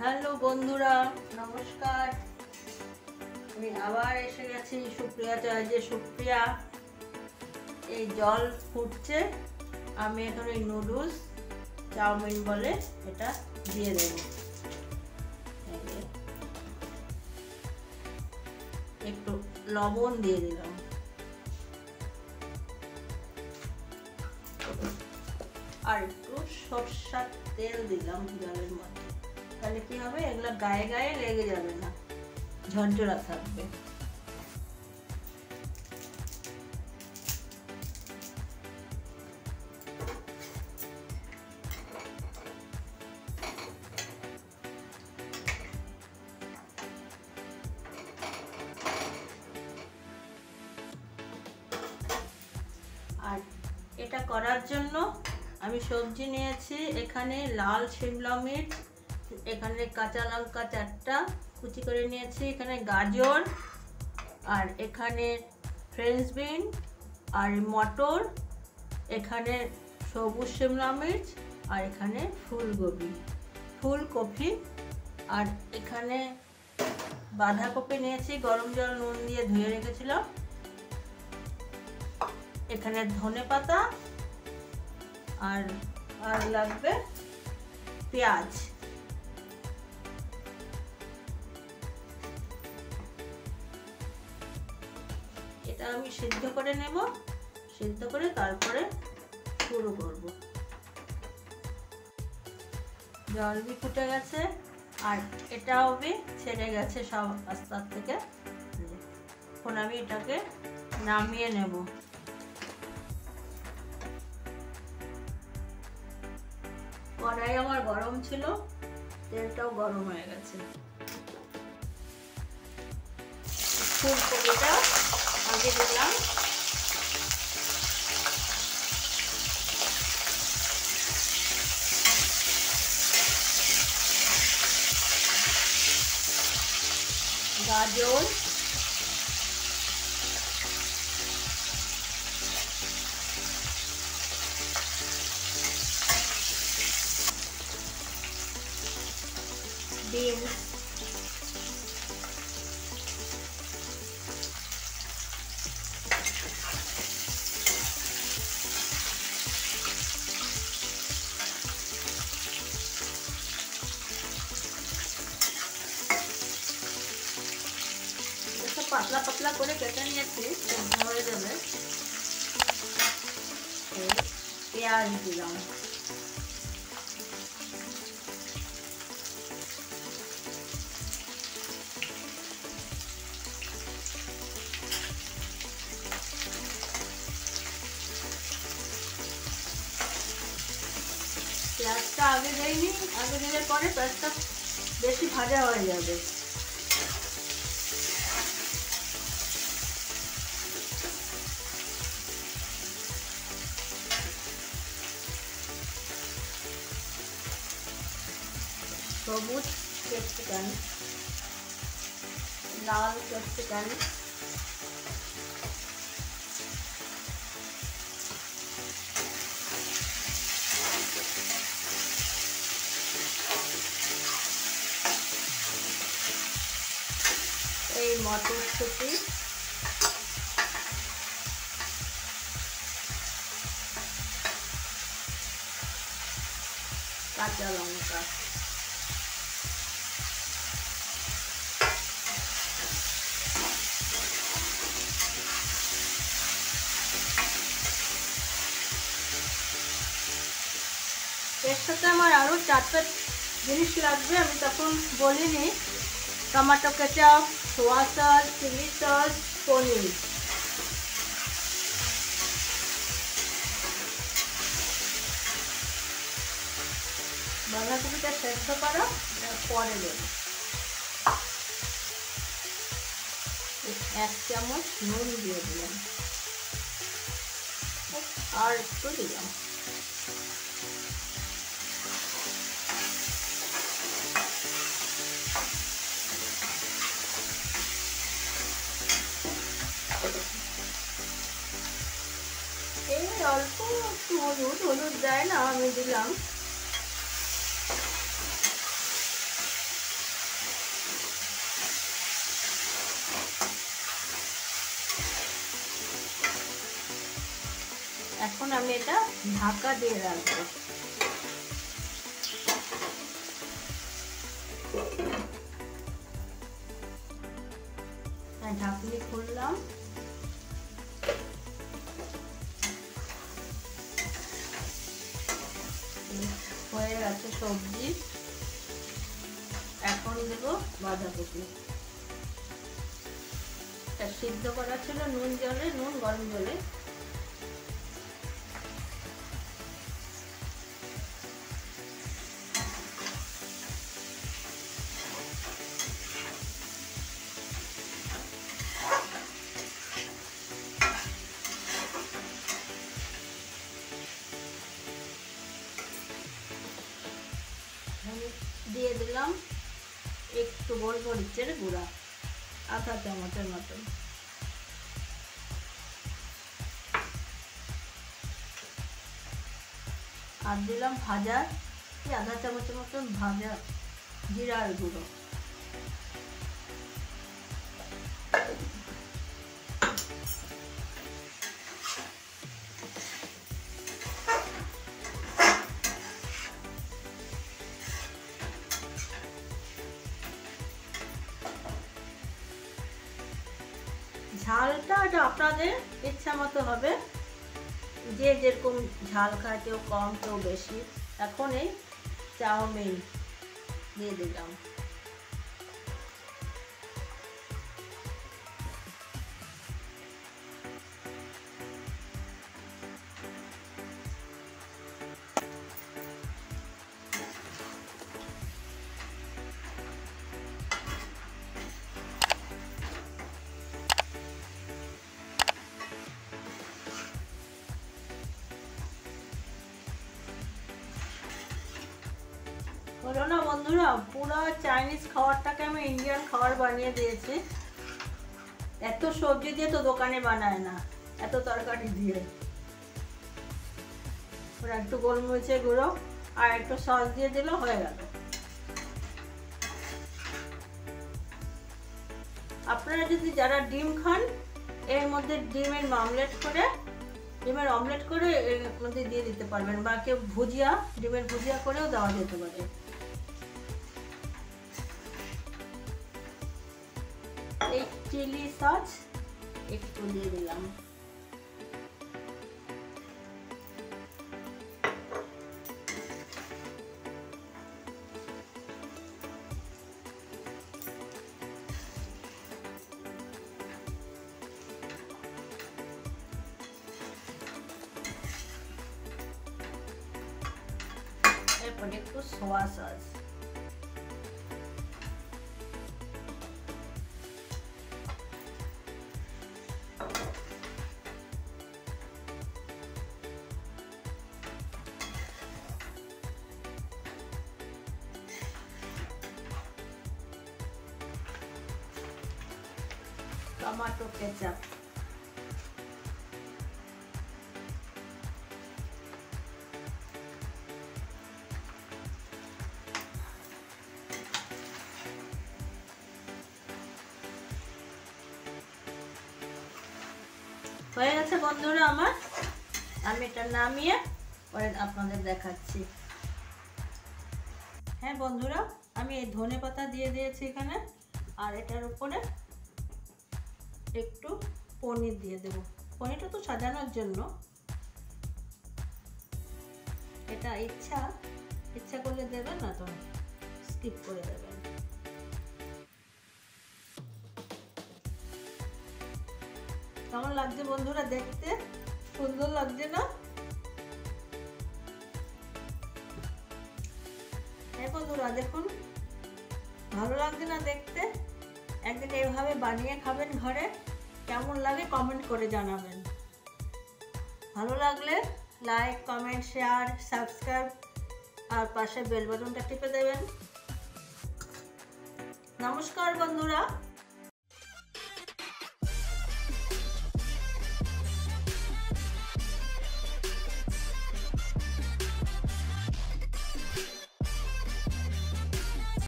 Hello বন্ধুরা, নমস্কার। আমি আবার এসে গেছি সুপ্রিয়া চার্জে। সুপ্রিয়া, এই জল ফুটছে, আমি এখন এই নুডলস চাউমিন বলে এটা দিয়ে দেব। একটু লবণ দিয়ে দিলাম, আর একটু সরষের তেল দিলাম জলের মধ্যে। তাহলে কি হবে, এগুলো গায়ে গায়ে লেগে যাবে না, ঝরঝরা থাকবে। আর এটা করার জন্য আমি সবজি নিয়েছি, এখানে লাল শিমলা মির্চ, এখানে কাঁচা লঙ্কা 4টা কুচি করে নিয়েছি, এখানে গাজর, আর এখানে ফ্রেঞ্চ বিন আর মটর, এখানে সবুজ শিমলা মির্চ, আর এখানে ফুলকপি, আর এখানে বাঁধাকপি নিয়েছি, গরম জল নুন দিয়ে ধুয়ে রেখেছিলাম। এখানে ধনেপাতা আর লাগবে পেঁয়াজ। এটা আমি সিদ্ধ করে নেব, সিদ্ধ করে তারপরে শুরু করব। জল বি ফুটে গেছে, আর এটাও বি ছেড়ে গেছে সব আস্তার থেকে। এখন আমি এটাকে নামিয়ে নেব। কড়াই আমার গরম ছিল, তেলটাও গরম হয়ে গেছে। ফুলকপিটা আগে দিলাম, গাজর, বিনস, পাতলা পাতলা করে কেটে নিয়েছি, হয়ে যাবে। পেঁয়াজ দিলাম, পেঁয়াজটা আগে দেয়নি, আগে দিলে পরে পেঁয়াজটা বেশি ভাজা হয়ে যাবে। সবুজ ক্যাপসিকাম, লাল ক্যাপসিকাম, এই মটরশুঁটি, কাঁচা লঙ্কা, এর সাথে আমার আরও 4টা জিনিস লাগবে, আমি তখন বলিনি। Tomato ketchup, soya sauce, chilli sauce, paneer. বাঁধাকপিটা সেদ্ধ করা পরে দেবো। 1 চামচ নুন দিয়ে দিলাম, আর একটু দিলাম। এই অল্প একটু হলুদ দেয় না, আমি দিলাম। এখন আমি এটা ঢাকা দিয়ে রাখবো। ঢাকনি খুললাম, হয়ে গেছে সবজি। এখন দেব বাঁধাকপি। সিদ্ধ করা ছিল নুন জলে, নুন গরম জলে। দিয়ে দিলাম একটু গোলমরিচের গুঁড়া, আধা চামচের মতন। আর দিলাম ভাজা আধা চামচের মতন ভাজা জিরার গুঁড়ো। ঝালটা আপনাদের ইচ্ছা মতো হবে, যে যেরকম ঝাল খায়, কেউ কম কেউ বেশি। এখন এই চাউমিন দিয়ে দিলাম। হলো না বন্ধুরা, পুরো চাইনিজ খাবারটাকে আমি ইন্ডিয়ান খাবার বানিয়ে দিয়েছি। এত সবজি দিয়ে তো দোকানে বানায় না, এত তরকারি দিয়ে। ওরা একটু গোলমরিচের গুঁড়ো আর একটু সস দিয়ে দিল, হয়ে গেল। আপনারা যদি যারা ডিম খান, এর মধ্যে ডিমের অমলেট করে এর মধ্যে দিয়ে দিতে পারবেন, বা কেউ ডিমের ভুজিয়া করেও দেওয়া যেতে পারে। এই চিলি সস একটু দিয়ে দিলাম। এরপর একটু সোয়া সস। Tomato ketchup. হয়ে গেছে বন্ধুরা আমার। আমি এটা নামিয়ে পরে আপনাদের দেখাচ্ছি। হ্যাঁ বন্ধুরা, আমি এই ধনেপাতা দিয়ে দিয়েছি এখানে, আর এটার উপরে একটু পনির দিয়ে দেব। পনিরটা তো সাজানোর জন্য, এটা ইচ্ছা করলে দেবেন, না তো স্কিপ করে দেবেন। কেমন লাগছে বন্ধুরা দেখতে? সুন্দর লাগছে না? হ্যাঁ বন্ধুরা দেখুন, ভালো লাগছে না দেখতে? একদিন এইভাবে বানিয়ে খাবেন ঘরে, কেমন লাগে কমেন্ট করে জানাবেন। ভালো লাগলে লাইক, কমেন্ট, শেয়ার, সাবস্ক্রাইব আর পাশে বেল বাটনটা টিপে দেবেন। নমস্কার বন্ধুরা।